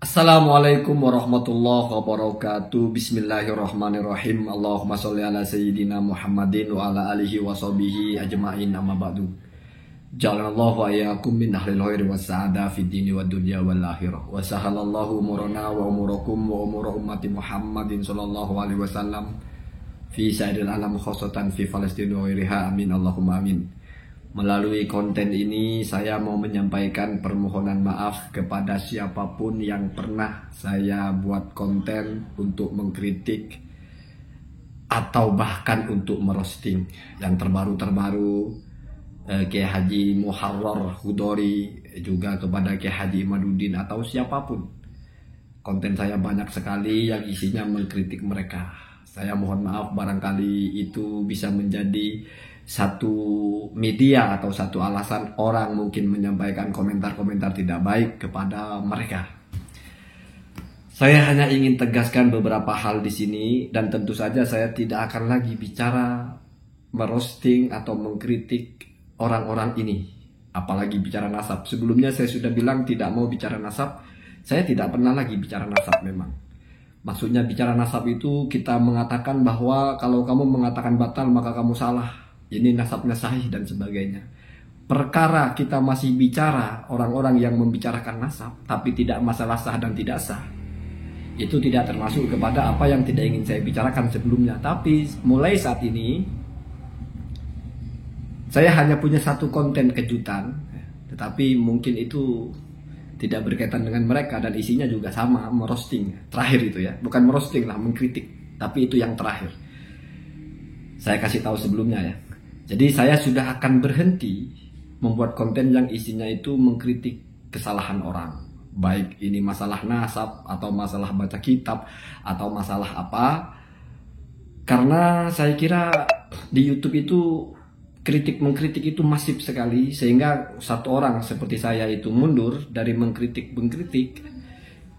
Assalamualaikum warahmatullahi wabarakatuh. Bismillahirrahmanirrahim. Allahumma sholli ala sayyidina Muhammadin wa ala alihi wa sahbihi ajma'in, amma ba'du. Ja'alallahu ayyakum min ahlil khairi was sa'ada fid dini wad dunya wal akhirah. Wa sahalallahu umurana wa umurakum wa umura ummati Muhammadin sallallahu alaihi wasallam fi sa'iril alam khassatan fi Palestina wa ghairiha. Amin Allahumma amin. Melalui konten ini saya mau menyampaikan permohonan maaf kepada siapapun yang pernah saya buat konten untuk mengkritik atau bahkan untuk merosting. Yang terbaru-terbaru Kiai Haji Muharrar Hudori, juga kepada Kiai Haji Imaduddin atau siapapun. Konten saya banyak sekali yang isinya mengkritik mereka. Saya mohon maaf barangkali itu bisa menjadi satu media atau satu alasan orang mungkin menyampaikan komentar-komentar tidak baik kepada mereka. Saya hanya ingin tegaskan beberapa hal di sini, dan tentu saja saya tidak akan lagi bicara merosting atau mengkritik orang-orang ini, apalagi bicara nasab. Sebelumnya saya sudah bilang tidak mau bicara nasab. Saya tidak pernah lagi bicara nasab memang. Maksudnya bicara nasab itu kita mengatakan bahwa kalau kamu mengatakan batal maka kamu salah. Ini nasabnya sahih dan sebagainya. Perkara kita masih bicara orang-orang yang membicarakan nasab tapi tidak masalah sah dan tidak sah, itu tidak termasuk kepada apa yang tidak ingin saya bicarakan sebelumnya. Tapi mulai saat ini saya hanya punya satu konten kejutan, tetapi mungkin itu tidak berkaitan dengan mereka dan isinya juga sama, merosting. Terakhir itu ya, bukan merosting lah, mengkritik, tapi itu yang terakhir. Saya kasih tahu sebelumnya ya. Jadi saya sudah akan berhenti membuat konten yang isinya itu mengkritik kesalahan orang. Baik ini masalah nasab atau masalah baca kitab atau masalah apa. Karena saya kira di YouTube itu kritik-mengkritik itu masif sekali, sehingga satu orang seperti saya itu mundur dari mengkritik.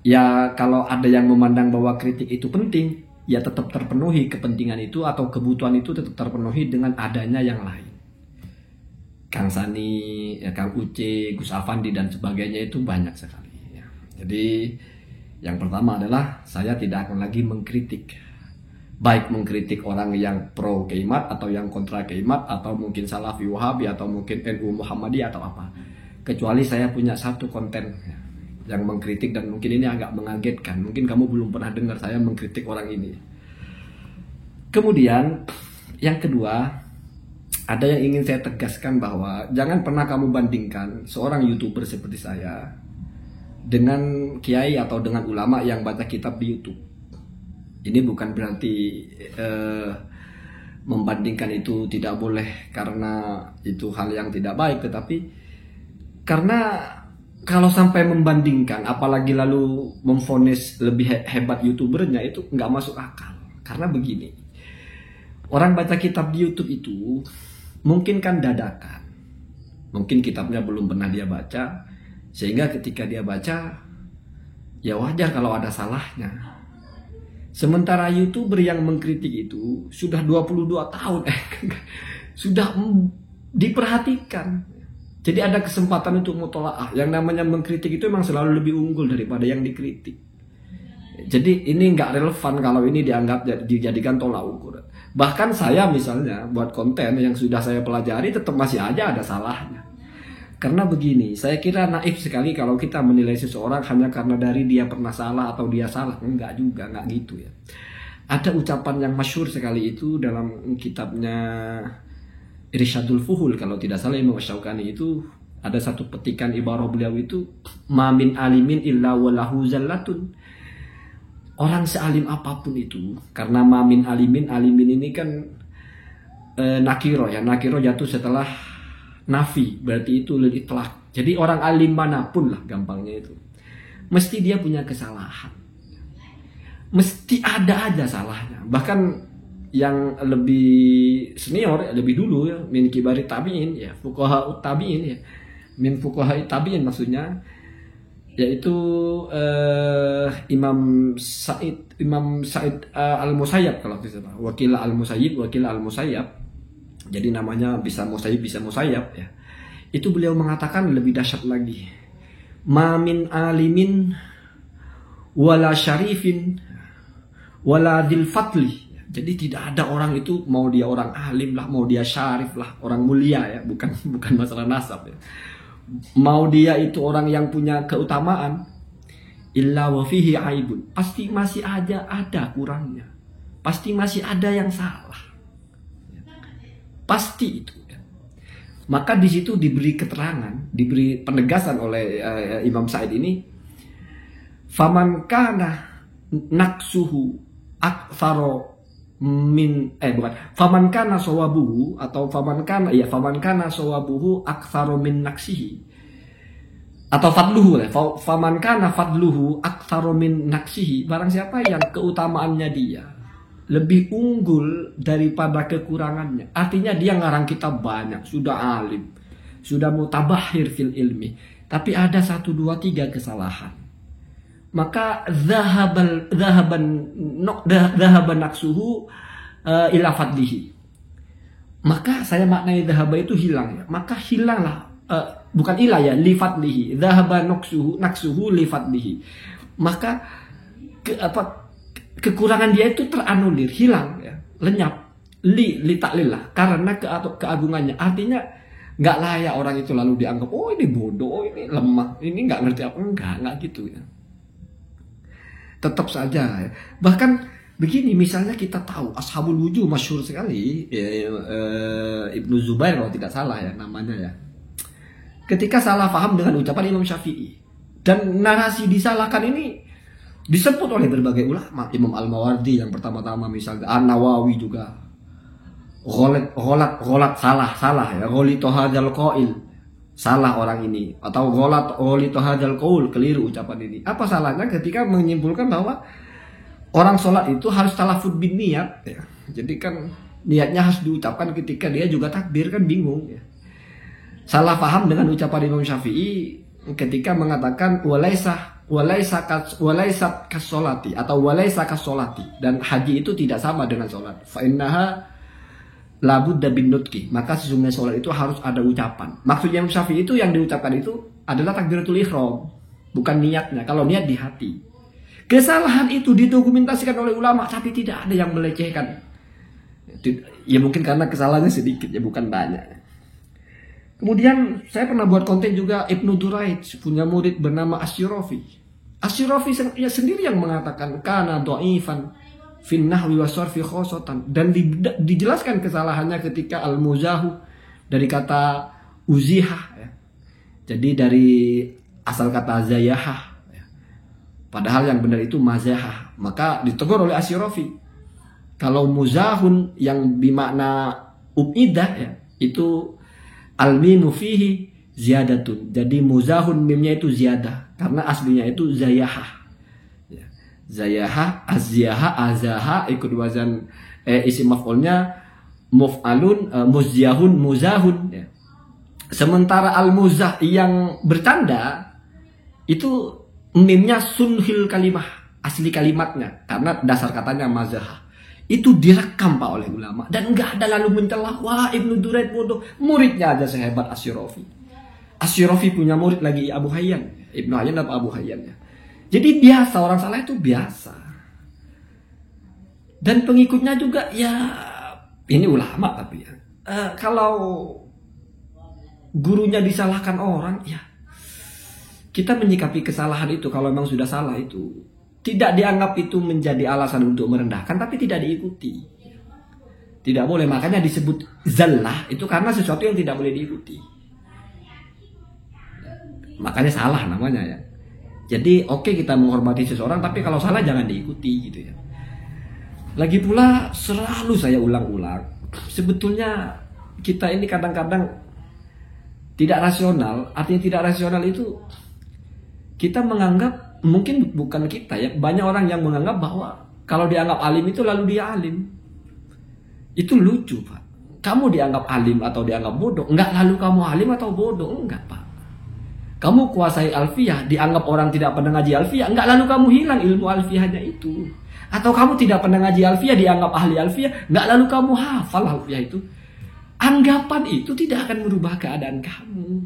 Ya kalau ada yang memandang bahwa kritik itu penting, ya tetap terpenuhi kepentingan itu atau kebutuhan itu tetap terpenuhi dengan adanya yang lain. Kang Sani, ya, Kang Uce, Gus Afandi dan sebagainya itu banyak sekali. Ya. Jadi yang pertama adalah saya tidak akan lagi mengkritik. Baik mengkritik orang yang pro Keimat atau yang kontra Keimat atau mungkin Salafi Wahabi atau mungkin NU Muhammadiyah atau apa. Kecuali saya punya satu konten ya, yang mengkritik, dan mungkin ini agak mengagetkan. Mungkin kamu belum pernah dengar saya mengkritik orang ini. Kemudian yang kedua, ada yang ingin saya tegaskan bahwa jangan pernah kamu bandingkan seorang YouTuber seperti saya dengan kiai atau dengan ulama yang baca kitab di YouTube. Ini bukan berarti membandingkan itu tidak boleh karena itu hal yang tidak baik, tetapi karena kalau sampai membandingkan, apalagi lalu memvonis lebih hebat YouTubernya, itu nggak masuk akal. Karena begini, orang baca kitab di YouTube itu mungkin kan dadakan, mungkin kitabnya belum pernah dia baca, sehingga ketika dia baca, ya wajar kalau ada salahnya. Sementara YouTuber yang mengkritik itu sudah 22 tahun, sudah diperhatikan. Jadi ada kesempatan untuk mutolaah. Yang namanya mengkritik itu memang selalu lebih unggul daripada yang dikritik. Jadi ini nggak relevan kalau ini dianggap dijadikan tolak ukur. Bahkan saya misalnya buat konten yang sudah saya pelajari tetap masih aja ada salahnya. Karena begini, saya kira naif sekali kalau kita menilai seseorang hanya karena dari dia pernah salah atau dia salah. Enggak juga, enggak gitu ya. Ada ucapan yang masyhur sekali itu dalam kitabnya Irsyadul Fuhul, kalau tidak salah Imam Syaukani, itu ada satu petikan ibarah beliau itu, ma min alimin illa walahu zallatun. Orang sealim apapun itu, karena ma min alimin, alimin ini kan nakiro ya, nakiro jatuh setelah nafi, berarti itu lil itlaq. Jadi orang alim manapun lah gampangnya itu, mesti dia punya kesalahan, mesti ada aja salahnya. Bahkan yang lebih senior, lebih dulu ya, min kibari tabi'in ya, fuqaha tabi'in ya, min fuqaha tabi'in maksudnya, yaitu Imam Sa'id Al-Musayyab kalau tidak salah, Wakil Al-Musayyab. Jadi namanya bisa Musayyib bisa Musayyab ya. Itu beliau mengatakan lebih dahsyat lagi. Ma min alimin wala syarifin wala dzil fadli. Jadi tidak ada orang itu, mau dia orang alim lah, mau dia syarif lah, orang mulia ya, bukan masalah nasab ya. Mau dia itu orang yang punya keutamaan, illa wa fihi aibun, pasti masih ada kurangnya. Pasti masih ada yang salah. Pasti itu. Maka di situ diberi keterangan, diberi penegasan oleh Imam Sa'id ini, faman kana naksuhu aktsaro min faman kana sawabuhu, atau faman kana sawabuhu aktsaro min naksihi, atau fadluhu, faman kana fadluhu aktsaro min naksihi, barang siapa yang keutamaannya dia lebih unggul daripada kekurangannya. Artinya dia ngarang kitab banyak, sudah alim, sudah mutabahir fil ilmi, tapi ada 1, 2, 3 kesalahan. Maka zahaban naksuhu ila fadlihi. Maka saya maknai zahaba itu hilang ya. Maka hilanglah, bukan ilah ya, li fadlihi. Zahaban naksuhu li fadlihi. Maka kekurangan dia itu teranulir, hilang ya, lenyap, li taklillah, karena keagungannya. Artinya nggak layak orang itu lalu dianggap, oh ini bodoh, ini lemah, ini nggak ngerti apa, nggak gitu ya. Tetap saja ya. Bahkan begini, misalnya kita tahu Ashabul Wujuh masyhur sekali ya, Ibnu Zubair kalau tidak salah ya namanya ya. Ketika salah paham dengan ucapan Imam Syafi'i, dan narasi disalahkan ini disebut oleh berbagai ulama, Imam Al-Mawardi yang pertama-tama, misalnya An-Nawawi juga, gholat salah ya, gholito hadzal qail, salah orang ini, atau gholito hadzal qaul, keliru ucapan ini. Apa salahnya ketika menyimpulkan bahwa orang sholat itu harus talafud bin niat ya. Jadi kan niatnya harus diucapkan ketika dia juga takbir, kan bingung ya. Salah paham dengan ucapan Imam Syafi'i ketika mengatakan walaisa kasolati, atau walaisa kasolati, dan haji itu tidak sama dengan sholat. Fa innaha labudda bin nutqi, maka sesungguhnya sholat itu harus ada ucapan. Maksudnya Imam Syafi'i itu yang diucapkan itu adalah takbiratul ihram, bukan niatnya. Kalau niat di hati. Kesalahan itu didokumentasikan oleh ulama, tapi tidak ada yang melecehkan. Ya mungkin karena kesalahannya sedikit ya, bukan banyak. Kemudian saya pernah buat konten juga, Ibnu Duraid punya murid bernama Asy-Syirafi. Asy-Syirafi sendiri yang mengatakan kana dhaifan fin nahwi wa sharfi khosotan, dan dijelaskan kesalahannya ketika al-muzahu dari kata uzihah ya. Jadi dari asal kata zayahah ya. Padahal yang benar itu mazahah. Maka ditegur oleh Asy-Syirafi, kalau muzahun yang bermakna ubidah ya, itu al-mimu fihi ziyadatun. Jadi muzahun mimnya itu ziyadah, karena aslinya itu zayahah. Ya. Zayahah, azyaha, azaha ikut wazan isim maf'ulnya muf'alun, muzyahun, muzahun ya. Sementara al-muzah yang bercanda itu mimnya sunhil kalimah, asli kalimatnya, karena dasar katanya mazahah. Itu direkam Pak oleh ulama, dan nggak ada lalu mencela, wah Ibnu Duraid bodoh, muridnya aja sehebat Asy-Syirafi. Asy-Syirafi punya murid lagi Abu Hayyan, Ibnu Hayyan apa Abu Hayyan ya. Jadi biasa, orang salah itu biasa. Dan pengikutnya juga ya, ini ulama tapi ya, kalau gurunya disalahkan orang ya, kita menyikapi kesalahan itu. Kalau memang sudah salah itu tidak dianggap itu menjadi alasan untuk merendahkan, tapi tidak diikuti. Tidak boleh, makanya disebut zallah itu karena sesuatu yang tidak boleh diikuti. Makanya salah namanya ya. Jadi oke, kita menghormati seseorang, tapi kalau salah jangan diikuti gitu ya. Lagi pula selalu saya ulang-ulang, sebetulnya kita ini kadang-kadang tidak rasional. Artinya tidak rasional itu kita menganggap, mungkin bukan kita ya, banyak orang yang menganggap bahwa kalau dianggap alim itu lalu dia alim. Itu lucu Pak. Kamu dianggap alim atau dianggap bodoh, enggak lalu kamu alim atau bodoh, enggak Pak. Kamu kuasai alfiyah, dianggap orang tidak pernah ngaji alfiyah, enggak lalu kamu hilang ilmu alfiyahnya itu. Atau kamu tidak pernah ngaji alfiyah, dianggap ahli alfiyah, enggak lalu kamu hafal alfiyah itu. Anggapan itu tidak akan merubah keadaan kamu.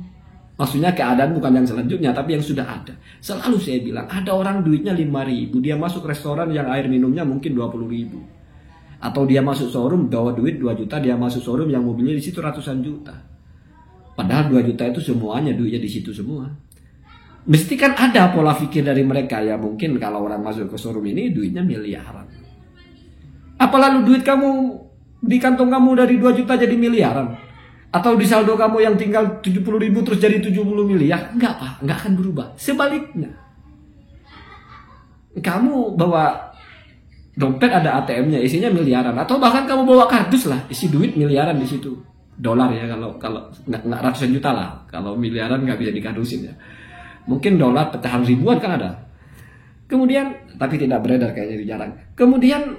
Maksudnya keadaan bukan yang selanjutnya, tapi yang sudah ada. Selalu saya bilang, ada orang duitnya 5.000, dia masuk restoran yang air minumnya mungkin 20.000. Atau dia masuk showroom, bawa duit 2 juta, dia masuk showroom yang mobilnya di situ ratusan juta. Padahal 2 juta itu semuanya duitnya di situ semua. Mesti kan ada pola pikir dari mereka ya, mungkin kalau orang masuk ke showroom ini duitnya miliaran. Apa lalu duit kamu di kantong kamu dari 2 juta jadi miliaran? Atau di saldo kamu yang tinggal 70.000 terus jadi 70 miliar? Enggak Pak, enggak akan berubah. Sebaliknya, kamu bawa dompet ada ATM-nya isinya miliaran, atau bahkan kamu bawa kardus lah isi duit miliaran di situ. Dolar ya, kalau nggak ratusan juta lah. Kalau miliaran nggak bisa dikardusin ya. Mungkin dolar pecahan ribuan kan ada. Kemudian, tapi tidak beredar kayaknya, jarang. Kemudian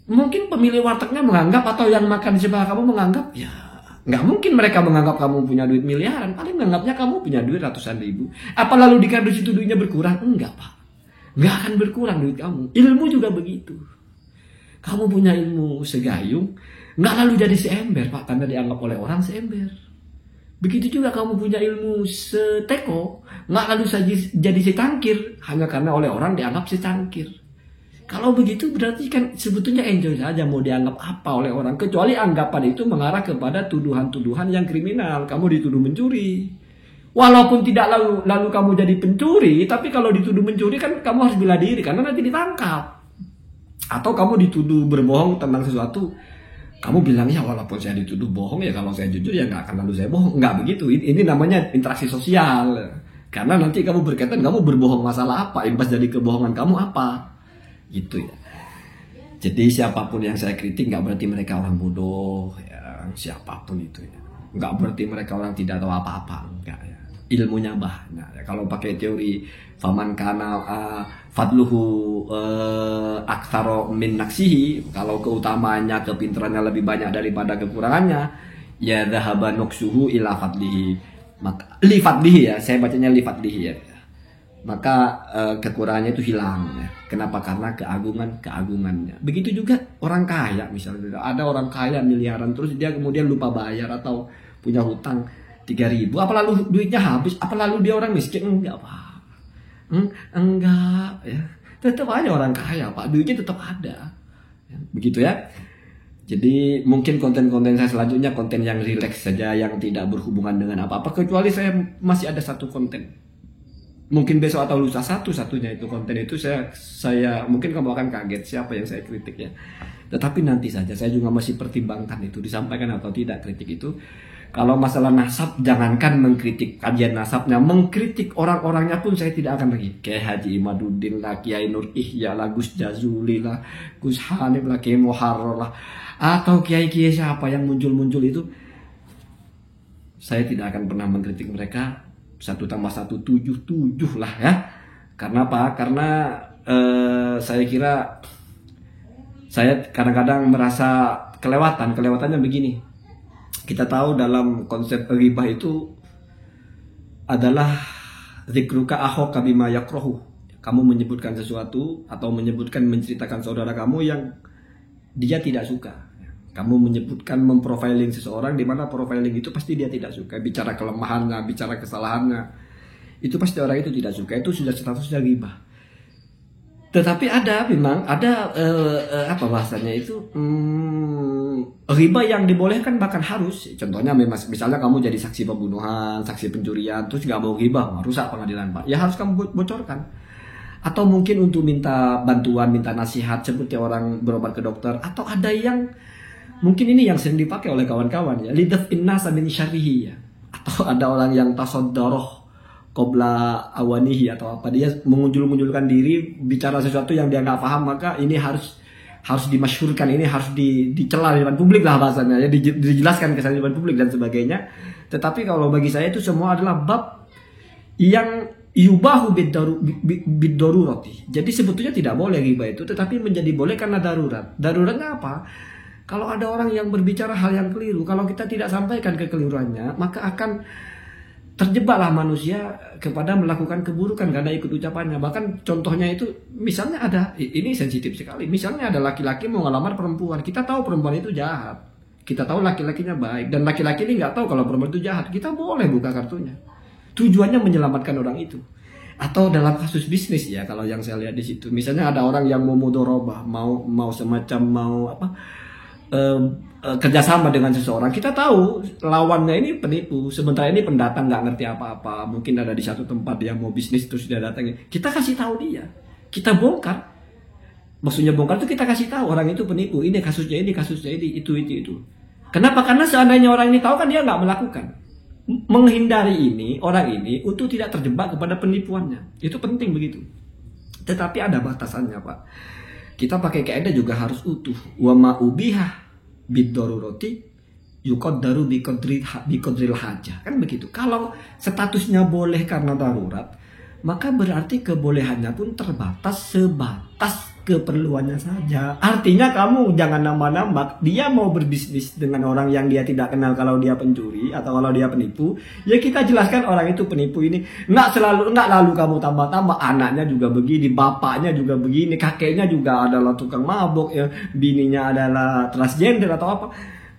mungkin pemilik wartegnya menganggap, atau yang makan di sebelah kamu menganggap, ya nggak mungkin mereka menganggap kamu punya duit miliaran. Paling menganggapnya kamu punya duit ratusan ribu. Apa lalu di kardus itu duitnya berkurang? Enggak Pak, nggak akan berkurang duit kamu. Ilmu juga begitu. Kamu punya ilmu segayung, nggak lalu jadi seember Pak, karena dianggap oleh orang seember. Begitu juga kamu punya ilmu seteko, nggak lalu jadi secangkir, hanya karena oleh orang dianggap secangkir. Kalau begitu berarti kan sebetulnya enjoy saja mau dianggap apa oleh orang, kecuali anggapan itu mengarah kepada tuduhan-tuduhan yang kriminal. Kamu dituduh mencuri, walaupun tidak lalu kamu jadi pencuri, tapi kalau dituduh mencuri kan kamu harus bela diri karena nanti ditangkap. Atau kamu dituduh berbohong tentang sesuatu, kamu bilang ya walaupun saya dituduh bohong ya kalau saya jujur ya nggak akan lalu saya bohong. Nggak begitu. Ini namanya interaksi sosial. Karena nanti kamu berkaitan, kamu berbohong masalah apa, imbas dari kebohongan kamu apa, gitu ya. Jadi siapapun yang saya kritik nggak berarti mereka orang bodoh ya, siapapun itu ya. Nggak berarti mereka orang tidak tahu apa-apa, enggak ya. Ilmunya banyak ya. Kalau pakai teori faman kana fadluhu aktsaro min naksihi, kalau keutamaannya, kepintarannya lebih banyak daripada kekurangannya, ya dhahaba nuksuhu ila fadlihi, maka li fadlihi ya, saya bacanya li fadlihi ya, maka kekurangannya itu hilang ya. Kenapa? Karena keagungannya. Begitu juga orang kaya, misalnya ada orang kaya miliaran terus dia kemudian lupa bayar atau punya hutang 3.000, apa lalu duitnya habis? Apa lalu dia orang miskin? Enggak Pak, enggak ya, tetap aja orang kaya Pak, duitnya tetap ada ya, begitu ya. Jadi mungkin konten-konten saya selanjutnya konten yang rileks saja, yang tidak berhubungan dengan apa-apa, kecuali saya masih ada satu konten. Mungkin besok atau lusa satu-satunya itu konten itu saya mungkin kamu akan kaget siapa yang saya kritik ya. Tetapi nanti saja, saya juga masih pertimbangkan itu disampaikan atau tidak kritik itu. Kalau masalah nasab, jangankan mengkritik kajian nasabnya, mengkritik orang-orangnya pun saya tidak akan lagi. Kayak Haji Imaduddin lah, Kiai Nur Ihya lah, Gus Jazuli lah, Gus Hanif lah, Kiai Muharrar lah, atau kiai-kiai siapa yang muncul-muncul itu, saya tidak akan pernah mengkritik mereka. 1 tambah 1 7 lah ya. Karena apa? Karena saya kira saya kadang-kadang merasa kelewatannya begini. Kita tahu dalam konsep ghibah itu adalah zikruka akhaka bima yakrahu. Kamu menyebutkan sesuatu atau menceritakan saudara kamu yang dia tidak suka. Kamu menyebutkan, memprofiling seseorang, di mana profiling itu pasti dia tidak suka. Bicara kelemahannya, bicara kesalahannya, itu pasti orang itu tidak suka. Itu sudah statusnya ghibah. Tetapi memang ada apa bahasanya itu, ghibah yang dibolehkan bahkan harus. Contohnya misalnya kamu jadi saksi pembunuhan, saksi pencurian, terus nggak mau ghibah, rusak pengadilan Pak. Ya harus kamu bocorkan. Atau mungkin untuk minta bantuan, minta nasihat, seperti orang berobat ke dokter. Atau ada yang mungkin ini yang sering dipakai oleh kawan-kawan ya, lidaf'in nasa min syarrihi ya. Atau ada orang yang tasaddaroh qabla awanihi atau apa, dia mengunjulkan diri bicara sesuatu yang dia nggak paham, maka ini harus dimasyhurkan, ini harus dicela di depan publik lah bahasanya ya, dijelaskan ke depan publik dan sebagainya. Tetapi kalau bagi saya itu semua adalah bab yang yubahu bid-darurati. Jadi sebetulnya tidak boleh ghibah itu, tetapi menjadi boleh karena darurat. Daruratnya apa? Kalau ada orang yang berbicara hal yang keliru, kalau kita tidak sampaikan kekeliruannya, maka akan terjebaklah manusia kepada melakukan keburukan karena ikut ucapannya. Bahkan contohnya itu, misalnya ada, ini sensitif sekali, misalnya ada laki-laki mau ngelamar perempuan, kita tahu perempuan itu jahat, kita tahu laki-lakinya baik, dan laki-laki ini nggak tahu kalau perempuan itu jahat, kita boleh buka kartunya. tujuannya menyelamatkan orang itu. Atau dalam kasus bisnis ya, kalau yang saya lihat di situ, misalnya ada orang yang mau mudharabah, mau semacam kerjasama dengan seseorang, kita tahu lawannya ini penipu, sementara ini pendatang nggak ngerti apa-apa, mungkin ada di satu tempat dia mau bisnis terus dia datangnya, kita kasih tahu dia, kita bongkar, maksudnya bongkar itu kita kasih tahu orang itu penipu, ini kasusnya ini itu. Kenapa? Karena seandainya orang ini tahu kan dia nggak melakukan. Menghindari ini, orang ini untuk tidak terjebak kepada penipuannya. Itu penting begitu. Tetapi ada batasannya, Pak. Kita pakai kaidah juga harus utuh. Wa ma ubiha bid-darurati yuqaddaru biqadril hajah. Kan begitu. Kalau statusnya boleh karena darurat, maka berarti kebolehannya pun terbatas sebatas keperluannya saja. Artinya kamu jangan nambah-nambah. Dia mau berbisnis dengan orang yang dia tidak kenal kalau dia pencuri atau kalau dia penipu, ya kita jelaskan orang itu penipu ini. Nggak lalu kamu tambah-tambah, anaknya juga begini, bapaknya juga begini, kakeknya juga adalah tukang mabok, ya, bininya adalah transgender atau apa.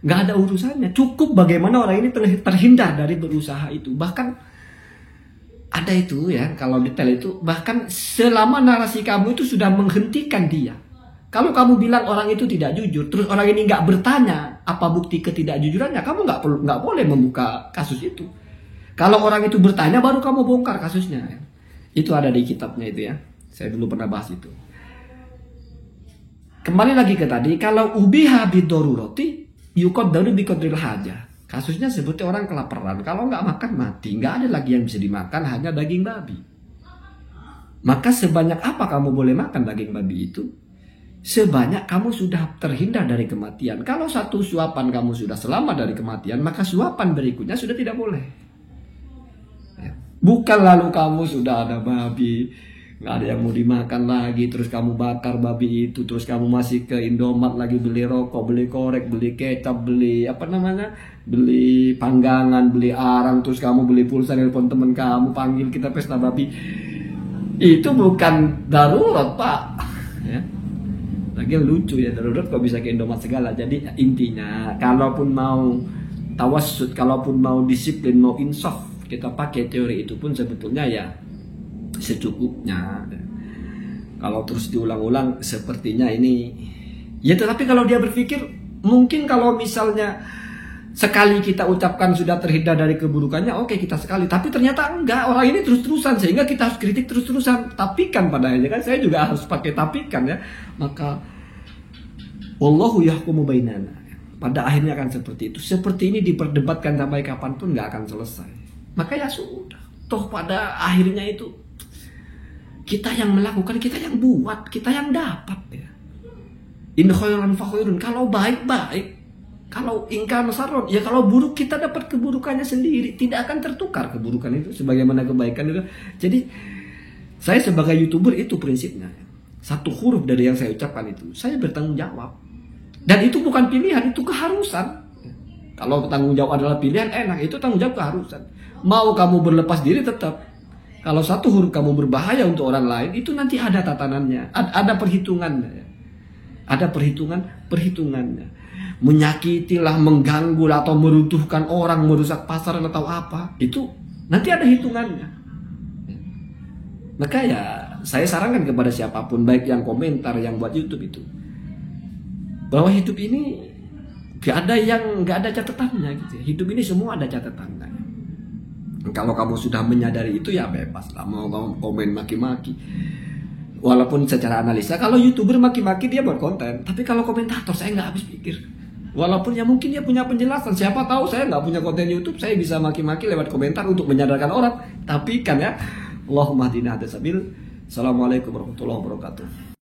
Nggak ada urusannya. Cukup bagaimana orang ini terhindar dari berusaha itu. Bahkan ada itu ya, kalau detail itu, bahkan selama narasi kamu itu sudah menghentikan dia. Kalau kamu bilang orang itu tidak jujur, terus orang ini nggak bertanya apa bukti ketidakjujurannya, kamu nggak boleh membuka kasus itu. Kalau orang itu bertanya, baru kamu bongkar kasusnya. Itu ada di kitabnya itu ya. Saya dulu pernah bahas itu. Kembali lagi ke tadi, kalau ubiha bid-darurati yuqaddaru biqadril hajah. Kasusnya seperti orang kelaparan, kalau nggak makan mati, nggak ada lagi yang bisa dimakan, hanya daging babi. Maka sebanyak apa kamu boleh makan daging babi itu, sebanyak kamu sudah terhindar dari kematian. Kalau satu suapan kamu sudah selamat dari kematian, maka suapan berikutnya sudah tidak boleh. Bukan lalu kamu sudah ada babi, nggak ada yang mau dimakan lagi, terus kamu bakar babi itu, terus kamu masih ke Indomaret lagi beli rokok, beli korek, beli kecap, beli beli panggangan, beli arang, terus kamu beli pulsa, nelpon temen kamu, panggil kita pesta babi. Itu bukan darurat, Pak. Ya. Lagi lucu ya, darurat kok bisa ke Indomaret segala. Jadi intinya, kalaupun mau tawassut, kalaupun mau disiplin, mau insaf, kita pakai teori itu pun sebetulnya ya secukupnya. Kalau terus diulang-ulang sepertinya ini ya, tetapi kalau dia berpikir mungkin kalau misalnya sekali kita ucapkan sudah terhindar dari keburukannya, oke kita sekali, tapi ternyata enggak, orang ini terus-terusan, sehingga kita harus kritik terus-terusan, tapikan pada akhirnya kan, saya juga harus pakai tapikan ya. Maka wallahu yahkumu bainana, pada akhirnya akan seperti itu. Seperti ini diperdebatkan sampai kapanpun nggak akan selesai. Maka ya sudah, toh pada akhirnya itu kita yang melakukan, kita yang buat, kita yang dapat ya. In khairan fa khairun, kalau baik-baik, kalau ingkar sarron, ya kalau buruk kita dapat keburukannya sendiri, tidak akan tertukar keburukan itu sebagaimana kebaikan itu. Jadi saya sebagai YouTuber itu prinsipnya, satu huruf dari yang saya ucapkan itu saya bertanggung jawab, dan itu bukan pilihan, itu keharusan. Kalau tanggung jawab adalah pilihan, enak, itu tanggung jawab keharusan. Mau kamu berlepas diri tetap. Kalau satu huruf kamu berbahaya untuk orang lain, itu nanti ada tatanannya, ada perhitungannya. Ada perhitungannya. Menyakitilah, mengganggu atau meruntuhkan orang, merusak pasar atau apa, itu nanti ada hitungannya. Maka ya saya sarankan kepada siapapun, baik yang komentar, yang buat YouTube itu, bahwa hidup ini gak ada catatannya gitu. Hidup ini semua ada catatannya. Kalau kamu sudah menyadari itu ya bebas lah, mau kamu komen maki-maki. Walaupun secara analisa, kalau YouTuber maki-maki dia buat konten, tapi kalau komentator saya nggak habis pikir. Walaupun ya mungkin dia punya penjelasan, siapa tahu saya nggak punya konten YouTube, saya bisa maki-maki lewat komentar untuk menyadarkan orang. Tapi kan ya, Allahumma hdina hadasabil. Assalamualaikum warahmatullahi wabarakatuh.